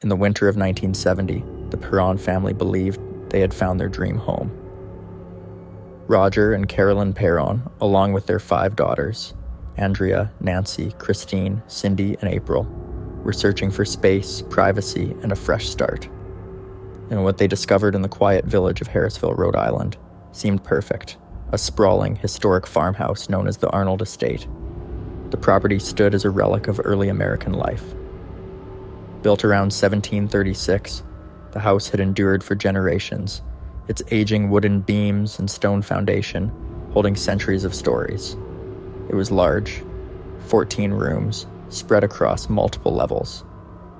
In the winter of 1970, the Perron family believed they had found their dream home. Roger and Carolyn Perron, along with their 5 daughters, Andrea, Nancy, Christine, Cindy, and April, were searching for space, privacy, and a fresh start. And what they discovered in the quiet village of Harrisville, Rhode Island, seemed perfect, a sprawling, historic farmhouse known as the Arnold Estate. The property stood as a relic of early American life. Built around 1736, the house had endured for generations, its aging wooden beams and stone foundation holding centuries of stories. It was large, 14 rooms, spread across multiple levels,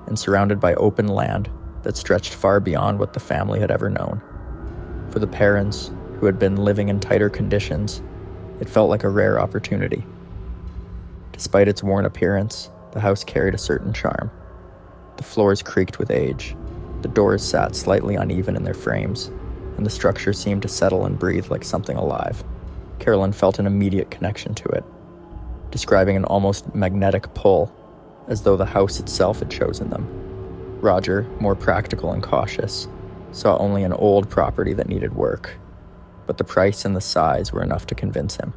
and surrounded by open land that stretched far beyond what the family had ever known. For the parents, who had been living in tighter conditions, it felt like a rare opportunity. Despite its worn appearance, the house carried a certain charm. The floors creaked with age, the doors sat slightly uneven in their frames, and the structure seemed to settle and breathe like something alive. Carolyn felt an immediate connection to it, describing an almost magnetic pull, as though the house itself had chosen them. Roger, more practical and cautious, saw only an old property that needed work, but the price and the size were enough to convince him.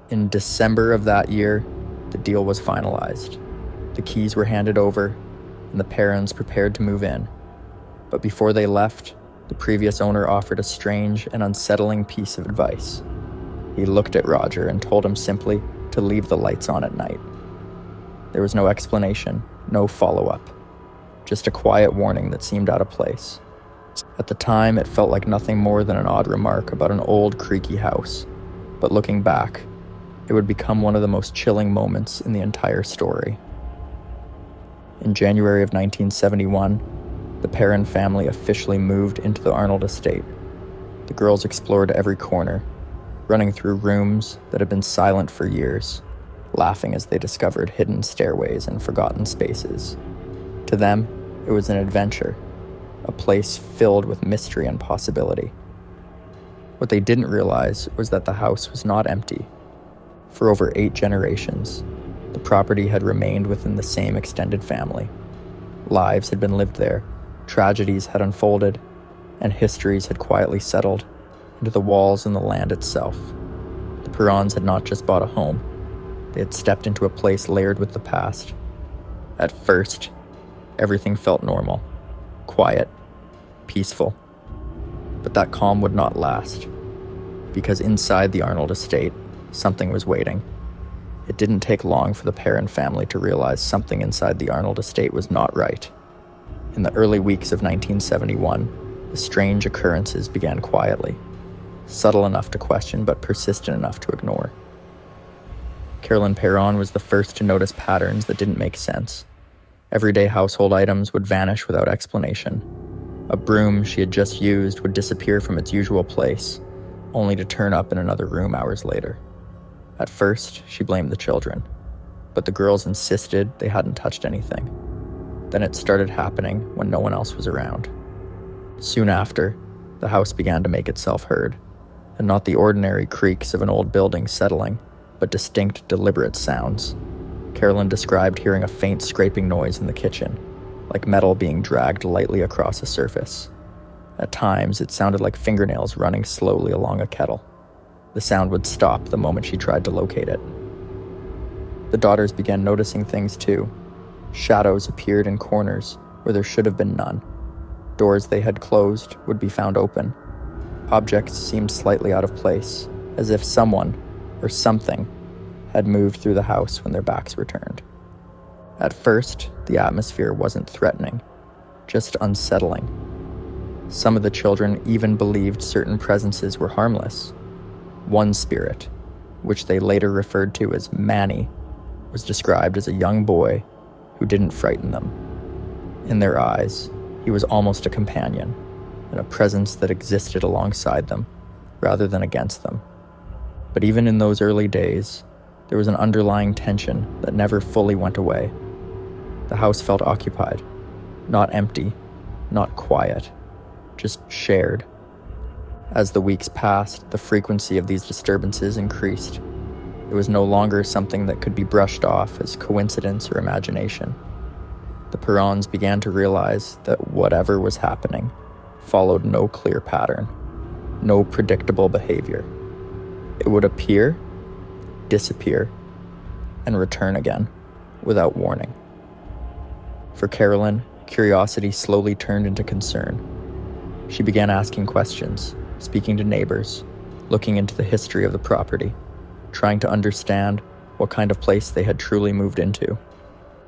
In December of that year, the deal was finalized. The keys were handed over, and the Perrons prepared to move in. But before they left, the previous owner offered a strange and unsettling piece of advice. He looked at Roger and told him simply to leave the lights on at night. There was no explanation, no follow-up, just a quiet warning that seemed out of place. At the time, it felt like nothing more than an odd remark about an old, creaky house, but looking back, it would become one of the most chilling moments in the entire story. In January of 1971, the Perron family officially moved into the Arnold Estate. The girls explored every corner, running through rooms that had been silent for years, laughing as they discovered hidden stairways and forgotten spaces. To them, it was an adventure, a place filled with mystery and possibility. What they didn't realize was that the house was not empty. For over 8 generations, the property had remained within the same extended family. Lives had been lived there, tragedies had unfolded, and histories had quietly settled into the walls and the land itself. The Perrons had not just bought a home, they had stepped into a place layered with the past. At first, everything felt normal, quiet, peaceful. But that calm would not last, because inside the Arnold Estate, something was waiting. It didn't take long for the Perron family to realize something inside the Arnold Estate was not right. In the early weeks of 1971, the strange occurrences began quietly, subtle enough to question but persistent enough to ignore. Carolyn Perron was the first to notice patterns that didn't make sense. Everyday household items would vanish without explanation. A broom she had just used would disappear from its usual place, only to turn up in another room hours later. At first, she blamed the children, but the girls insisted they hadn't touched anything. Then it started happening when no one else was around. Soon after, the house began to make itself heard, and not the ordinary creaks of an old building settling, but distinct, deliberate sounds. Carolyn described hearing a faint scraping noise in the kitchen, like metal being dragged lightly across a surface. At times, it sounded like fingernails running slowly along a kettle. The sound would stop the moment she tried to locate it. The daughters began noticing things too. Shadows appeared in corners where there should have been none. Doors they had closed would be found open. Objects seemed slightly out of place, as if someone or something had moved through the house when their backs were turned. At first, the atmosphere wasn't threatening, just unsettling. Some of the children even believed certain presences were harmless. One spirit, which they later referred to as Manny, was described as a young boy who didn't frighten them. In their eyes, he was almost a companion, and a presence that existed alongside them, rather than against them. But even in those early days, there was an underlying tension that never fully went away. The house felt occupied, not empty, not quiet, just shared. As the weeks passed, the frequency of these disturbances increased. It was no longer something that could be brushed off as coincidence or imagination. the Perrons began to realize that whatever was happening followed no clear pattern, no predictable behavior. It would appear, disappear, and return again without warning. For Carolyn, curiosity slowly turned into concern. She began asking questions, speaking to neighbors, looking into the history of the property, trying to understand what kind of place they had truly moved into.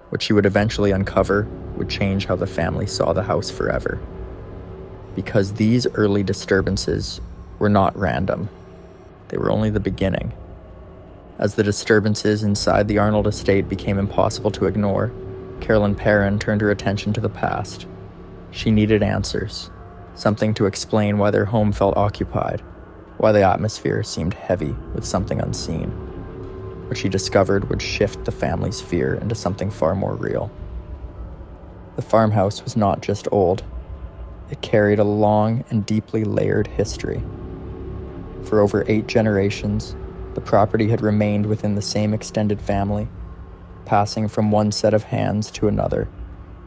What she would eventually uncover would change how the family saw the house forever. Because these early disturbances were not random. They were only the beginning. As the disturbances inside the Arnold estate became impossible to ignore, Carolyn Perron turned her attention to the past. She needed answers, something to explain why their home felt occupied, why the atmosphere seemed heavy with something unseen. What she discovered would shift the family's fear into something far more real. The farmhouse was not just old. It carried a long and deeply layered history. For over 8 generations, the property had remained within the same extended family, passing from one set of hands to another,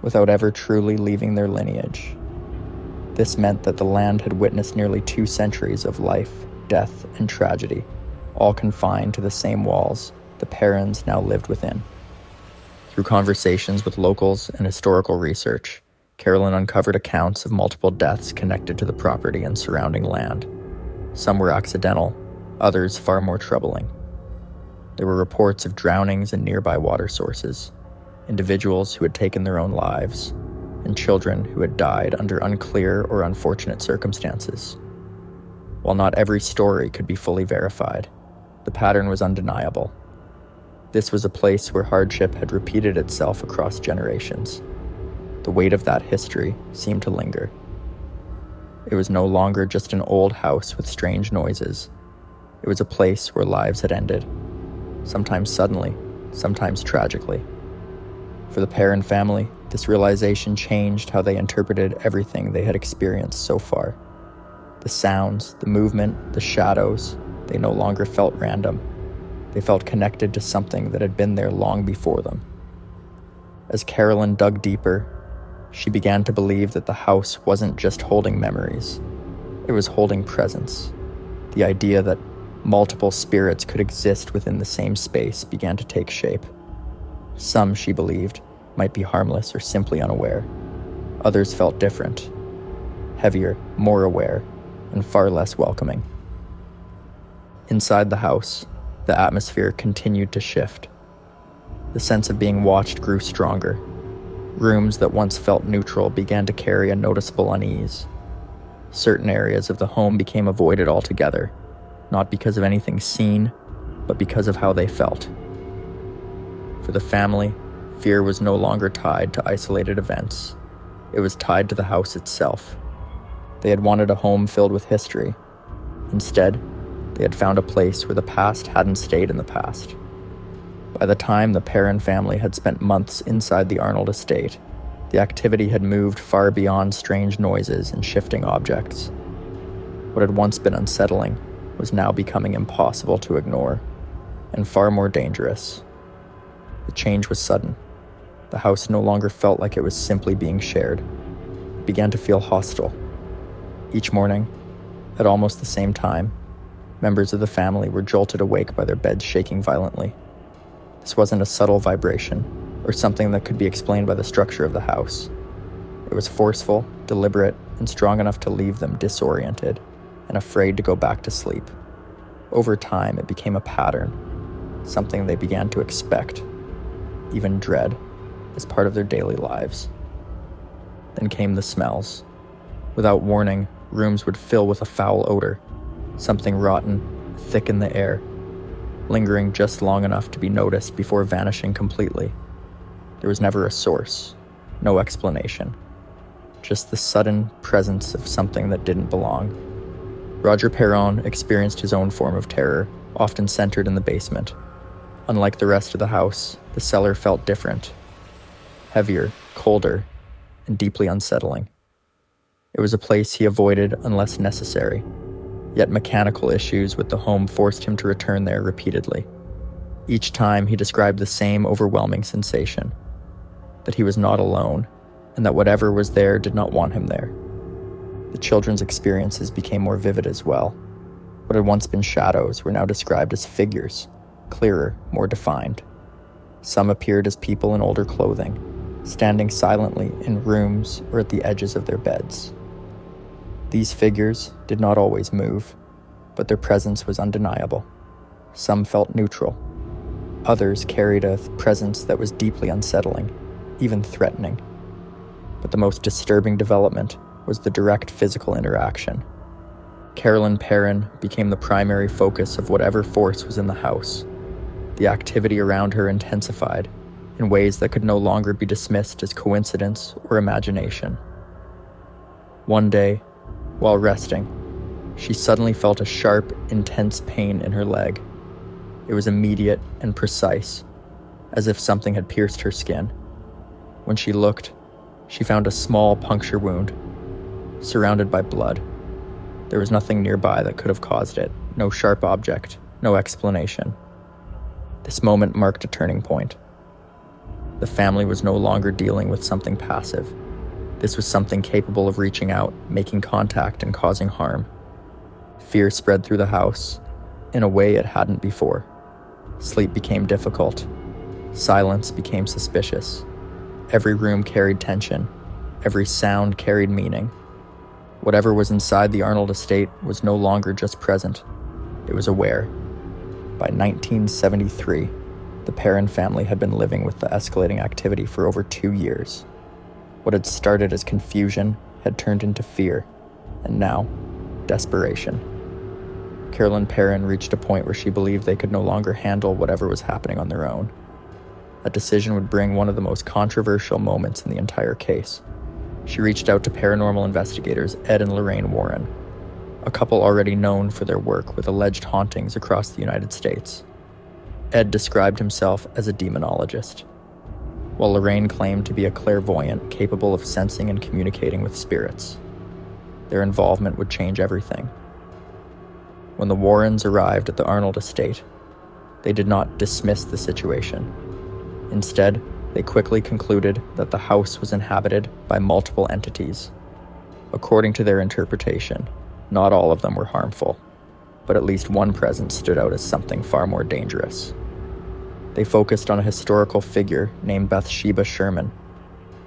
without ever truly leaving their lineage. This meant that the land had witnessed nearly 2 centuries of life, death, and tragedy, all confined to the same walls the Perrons now lived within. Through conversations with locals and historical research, Carolyn uncovered accounts of multiple deaths connected to the property and surrounding land. Some were accidental, others far more troubling. There were reports of drownings in nearby water sources, individuals who had taken their own lives, and children who had died under unclear or unfortunate circumstances. While not every story could be fully verified, the pattern was undeniable. This was a place where hardship had repeated itself across generations. The weight of that history seemed to linger. It was no longer just an old house with strange noises. It was a place where lives had ended, sometimes suddenly, sometimes tragically. For the Perron family, this realization changed how they interpreted everything they had experienced so far. The sounds, the movement, the shadows, they no longer felt random. They felt connected to something that had been there long before them. As Carolyn dug deeper, she began to believe that the house wasn't just holding memories. It was holding presence. The idea that multiple spirits could exist within the same space began to take shape. Some, she believed, might be harmless or simply unaware. Others felt different, heavier, more aware, and far less welcoming. Inside the house, the atmosphere continued to shift. The sense of being watched grew stronger. Rooms that once felt neutral began to carry a noticeable unease. Certain areas of the home became avoided altogether, not because of anything seen, but because of how they felt. For the family, fear was no longer tied to isolated events. It was tied to the house itself. They had wanted a home filled with history. Instead, they had found a place where the past hadn't stayed in the past. By the time the Perron family had spent months inside the Arnold estate, the activity had moved far beyond strange noises and shifting objects. What had once been unsettling was now becoming impossible to ignore, and far more dangerous. The change was sudden. The house no longer felt like it was simply being shared. It began to feel hostile. Each morning, at almost the same time, members of the family were jolted awake by their beds shaking violently. This wasn't a subtle vibration, or something that could be explained by the structure of the house. It was forceful, deliberate, and strong enough to leave them disoriented and afraid to go back to sleep. Over time, it became a pattern, something they began to expect, even dread, as part of their daily lives. Then came the smells. Without warning, rooms would fill with a foul odor, something rotten, thick in the air, lingering just long enough to be noticed before vanishing completely. There was never a source, no explanation, just the sudden presence of something that didn't belong. Roger Perron experienced his own form of terror, often centered in the basement. Unlike the rest of the house, the cellar felt different, heavier, colder, and deeply unsettling. It was a place he avoided unless necessary, yet mechanical issues with the home forced him to return there repeatedly. Each time he described the same overwhelming sensation. that he was not alone, and that whatever was there did not want him there. The children's experiences became more vivid as well. What had once been shadows were now described as figures, clearer, more defined. Some appeared as people in older clothing, standing silently in rooms or at the edges of their beds. These figures did not always move, but their presence was undeniable. Some felt neutral. Others carried a presence that was deeply unsettling, even threatening. But the most disturbing development was the direct physical interaction. Carolyn Perron became the primary focus of whatever force was in the house. The activity around her intensified in ways that could no longer be dismissed as coincidence or imagination. One day, while resting, she suddenly felt a sharp, intense pain in her leg. It was immediate and precise, as if something had pierced her skin. When she looked, she found a small puncture wound, surrounded by blood. There was nothing nearby that could have caused it, no sharp object, no explanation. This moment marked a turning point. The family was no longer dealing with something passive. This was something capable of reaching out, making contact, and causing harm. Fear spread through the house in a way it hadn't before. Sleep became difficult. Silence became suspicious. Every room carried tension. Every sound carried meaning. Whatever was inside the Arnold estate was no longer just present. It was aware. By 1973, the Perron family had been living with the escalating activity for over 2 years. What had started as confusion had turned into fear, and now, desperation. Carolyn Perron reached a point where she believed they could no longer handle whatever was happening on their own. That decision would bring one of the most controversial moments in the entire case. She reached out to paranormal investigators Ed and Lorraine Warren, a couple already known for their work with alleged hauntings across the United States. Ed described himself as a demonologist, while Lorraine claimed to be a clairvoyant capable of sensing and communicating with spirits. Their involvement would change everything. When the Warrens arrived at the Arnold estate, they did not dismiss the situation. Instead, they quickly concluded that the house was inhabited by multiple entities. According to their interpretation, not all of them were harmful, but at least one presence stood out as something far more dangerous. They focused on a historical figure named Bathsheba Sherman,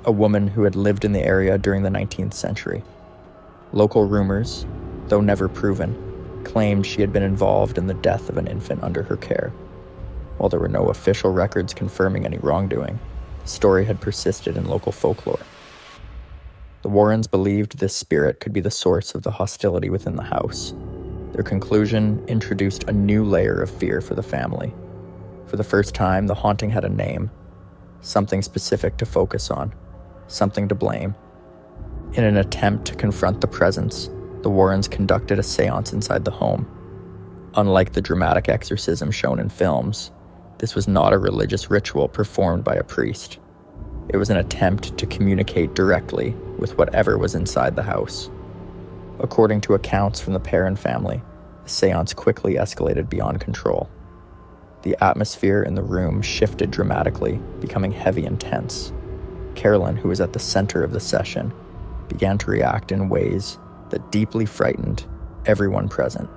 a woman who had lived in the area during the 19th century. Local rumors, though never proven, claimed she had been involved in the death of an infant under her care. While there were no official records confirming any wrongdoing, the story had persisted in local folklore. The Warrens believed this spirit could be the source of the hostility within the house. Their conclusion introduced a new layer of fear for the family. For the first time, the haunting had a name, something specific to focus on, something to blame. In an attempt to confront the presence, the Warrens conducted a seance inside the home. Unlike the dramatic exorcism shown in films, this was not a religious ritual performed by a priest. It was an attempt to communicate directly with whatever was inside the house. According to accounts from the Perron family, the seance quickly escalated beyond control. The atmosphere in the room shifted dramatically, becoming heavy and tense. Carolyn, who was at the center of the session, began to react in ways that deeply frightened everyone present.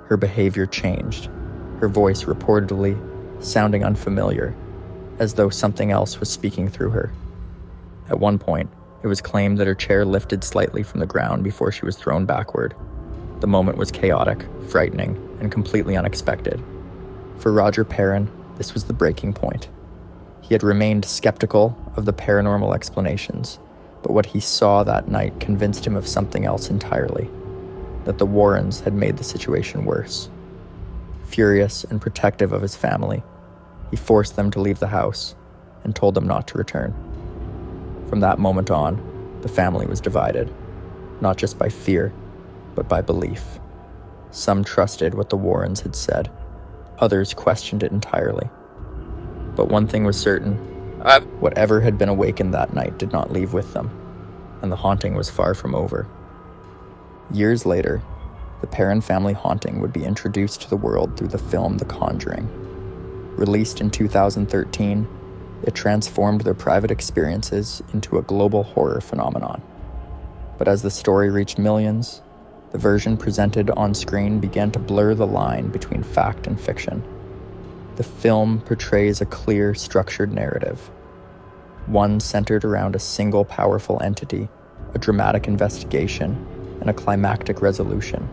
Her behavior changed, her voice reportedly sounding unfamiliar, as though something else was speaking through her. At one point, it was claimed that her chair lifted slightly from the ground before she was thrown backward. The moment was chaotic, frightening, and completely unexpected. For Roger Perron, this was the breaking point. He had remained skeptical of the paranormal explanations, but what he saw that night convinced him of something else entirely, that the Warrens had made the situation worse. Furious and protective of his family, he forced them to leave the house and told them not to return. From that moment on, the family was divided, not just by fear, but by belief. Some trusted what the Warrens had said. Others questioned it entirely. But one thing was certain. Whatever had been awakened that night did not leave with them, and the haunting was far from over. Years later, the Perron family haunting would be introduced to the world through the film The Conjuring. Released in 2013, It transformed their private experiences into a global horror phenomenon. But as the story reached millions, the version presented on screen began to blur the line between fact and fiction. The film portrays a clear, structured narrative, one centered around a single powerful entity, a dramatic investigation, and a climactic resolution.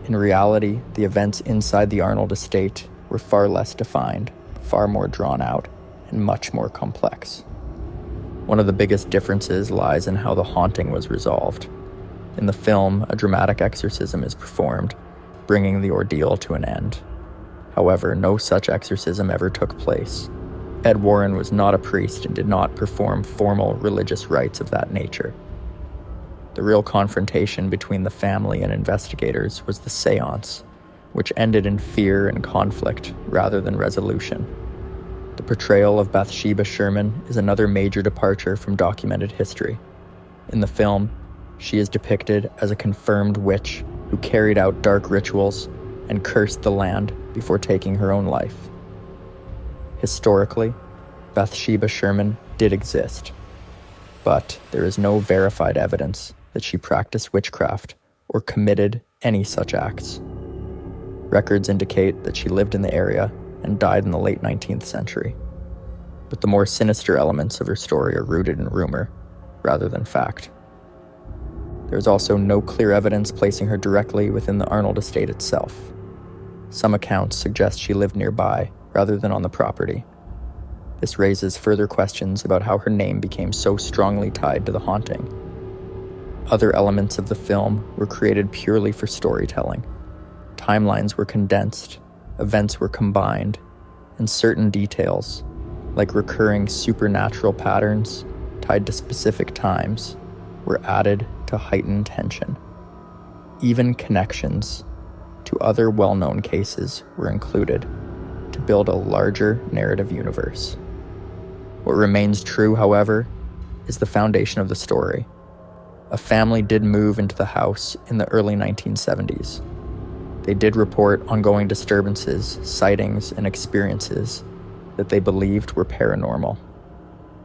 In reality, the events inside the Arnold estate were far less defined, far more drawn out, and much more complex. One of the biggest differences lies in how the haunting was resolved. In the film, a dramatic exorcism is performed, bringing the ordeal to an end. However, no such exorcism ever took place. Ed Warren was not a priest and did not perform formal religious rites of that nature. The real confrontation between the family and investigators was the seance, which ended in fear and conflict rather than resolution. The portrayal of Bathsheba Sherman is another major departure from documented history. In the film, she is depicted as a confirmed witch who carried out dark rituals and cursed the land before taking her own life. Historically, Bathsheba Sherman did exist, but there is no verified evidence that she practiced witchcraft or committed any such acts. Records indicate that she lived in the area and died in the late 19th century, but the more sinister elements of her story are rooted in rumor rather than fact. There is also no clear evidence placing her directly within the Arnold estate itself. Some accounts suggest she lived nearby rather than on the property. This raises further questions about how her name became so strongly tied to the haunting. Other elements of the film were created purely for storytelling. Timelines were condensed, events were combined, and certain details, like recurring supernatural patterns tied to specific times, were added to heighten tension. Even connections to other well-known cases were included to build a larger narrative universe. What remains true, however, is the foundation of the story. A family did move into the house in the early 1970s. They did report ongoing disturbances, sightings, and experiences that they believed were paranormal.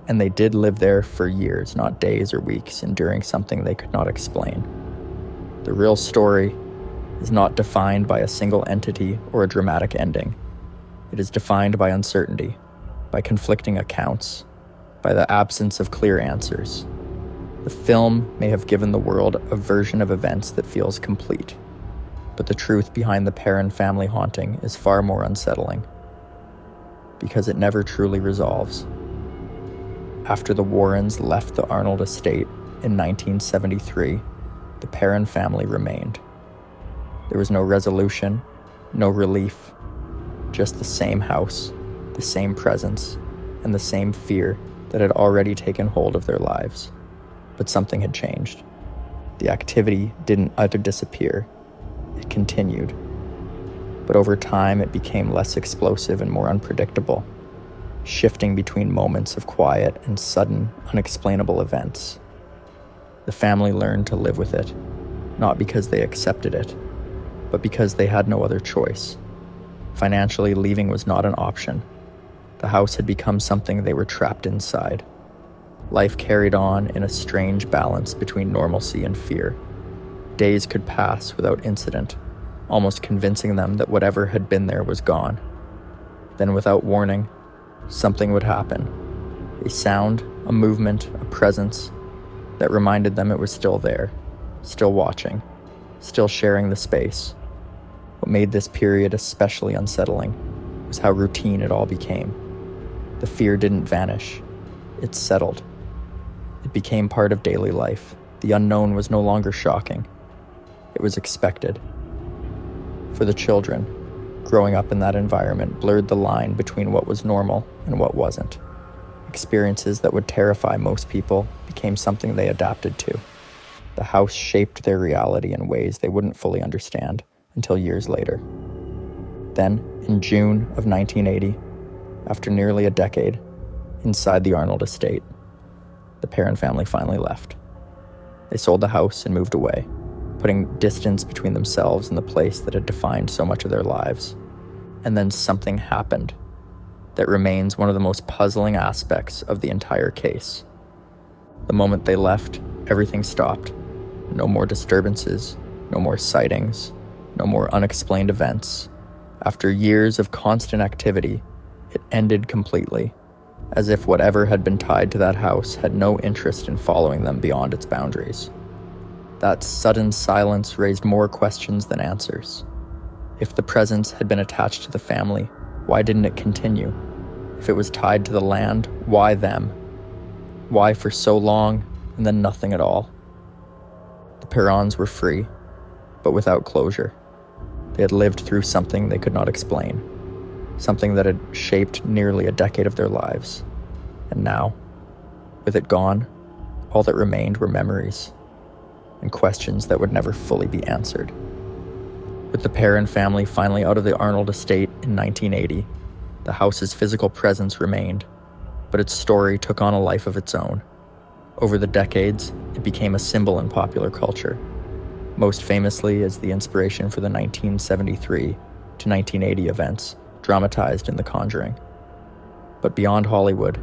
And they did live there for years, not days or weeks, enduring something they could not explain. The real story is not defined by a single entity or a dramatic ending. It is defined by uncertainty, by conflicting accounts, by the absence of clear answers. The film may have given the world a version of events that feels complete, but the truth behind the Perron family haunting is far more unsettling, because it never truly resolves. After the Warrens left the Arnold estate in 1973, the Perron family remained. There was no resolution, no relief, just the same house, the same presence, and the same fear that had already taken hold of their lives. But something had changed. The activity didn't either disappear, it continued. But over time, it became less explosive and more unpredictable, shifting between moments of quiet and sudden, unexplainable events. The family learned to live with it, not because they accepted it, but because they had no other choice. Financially, leaving was not an option. The house had become something they were trapped inside. Life carried on in a strange balance between normalcy and fear. Days could pass without incident, almost convincing them that whatever had been there was gone. Then, without warning, something would happen. A sound, a movement, a presence that reminded them it was still there, still watching, still sharing the space. What made this period especially unsettling was how routine it all became. The fear didn't vanish, it settled. It became part of daily life. The unknown was no longer shocking. It was expected. For the children, growing up in that environment blurred the line between what was normal and what wasn't. Experiences that would terrify most people became something they adapted to. The house shaped their reality in ways they wouldn't fully understand until years later. Then, in June of 1980, after nearly a decade, inside the Arnold estate, the Perron family finally left. They sold the house and moved away, putting distance between themselves and the place that had defined so much of their lives. And then something happened. that remains one of the most puzzling aspects of the entire case. The moment they left, everything stopped. No more disturbances, no more sightings, no more unexplained events. After years of constant activity, it ended completely, as if whatever had been tied to that house had no interest in following them beyond its boundaries. That sudden silence raised more questions than answers. If the presence had been attached to the family, why didn't it continue? If it was tied to the land, why them? Why for so long, and then nothing at all? The Perrons were free, but without closure. They had lived through something they could not explain, something that had shaped nearly a decade of their lives. And now, with it gone, all that remained were memories and questions that would never fully be answered. With the Perron family finally out of the Arnold estate in 1980, the house's physical presence remained, but its story took on a life of its own. Over the decades, it became a symbol in popular culture, most famously as the inspiration for the 1973 to 1980 events dramatized in The Conjuring. But beyond Hollywood,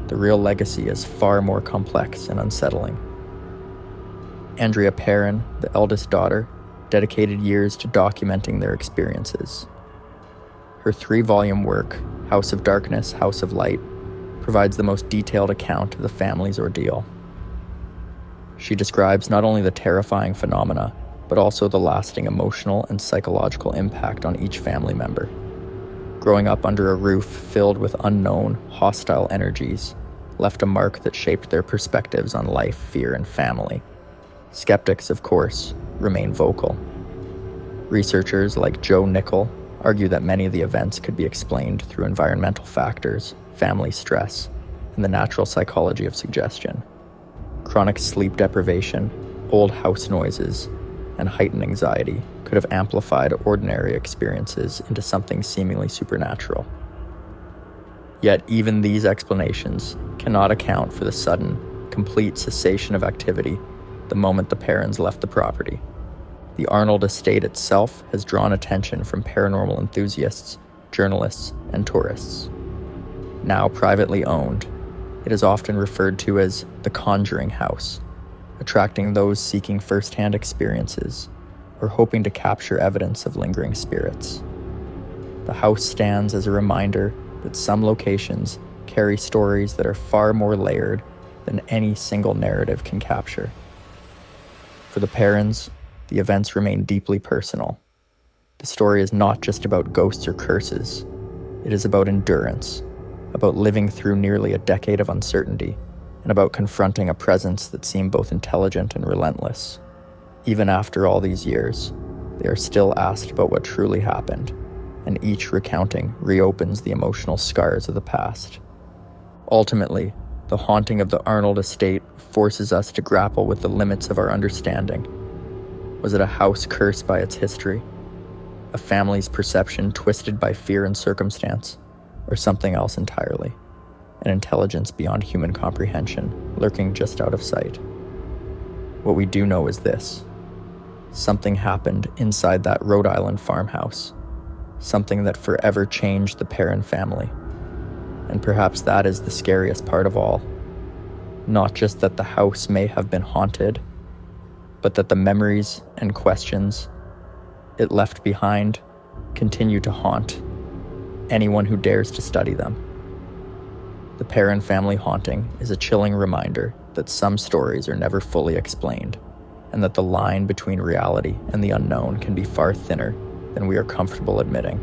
the real legacy is far more complex and unsettling. Andrea Perron, the eldest daughter, dedicated years to documenting their experiences. Her 3-volume work, House of Darkness, House of Light, provides the most detailed account of the family's ordeal. She describes not only the terrifying phenomena, but also the lasting emotional and psychological impact on each family member. Growing up under a roof filled with unknown, hostile energies left a mark that shaped their perspectives on life, fear, and family. Skeptics, of course, remain vocal. Researchers like Joe Nickel argue that many of the events could be explained through environmental factors, family stress, and the natural psychology of suggestion. Chronic sleep deprivation, old house noises, and heightened anxiety could have amplified ordinary experiences into something seemingly supernatural. Yet even these explanations cannot account for the sudden, complete cessation of activity the moment the Perrons left the property. The Arnold estate itself has drawn attention from paranormal enthusiasts, journalists, and tourists. Now privately owned, it is often referred to as the Conjuring House, attracting those seeking first-hand experiences or hoping to capture evidence of lingering spirits. The house stands as a reminder that some locations carry stories that are far more layered than any single narrative can capture. For the Perrons, the events remain deeply personal. The story is not just about ghosts or curses. It is about endurance, about living through nearly a decade of uncertainty, and about confronting a presence that seemed both intelligent and relentless. Even after all these years, they are still asked about what truly happened, and each recounting reopens the emotional scars of the past. Ultimately, the haunting of the Arnold estate forces us to grapple with the limits of our understanding. Was it a house cursed by its history? A family's perception twisted by fear and circumstance? Or something else entirely? An intelligence beyond human comprehension, lurking just out of sight? What we do know is this. Something happened inside that Rhode Island farmhouse. Something that forever changed the Perron family. And perhaps that is the scariest part of all. Not just that the house may have been haunted, but that the memories and questions it left behind continue to haunt anyone who dares to study them. The Perron family haunting is a chilling reminder that some stories are never fully explained, and that the line between reality and the unknown can be far thinner than we are comfortable admitting.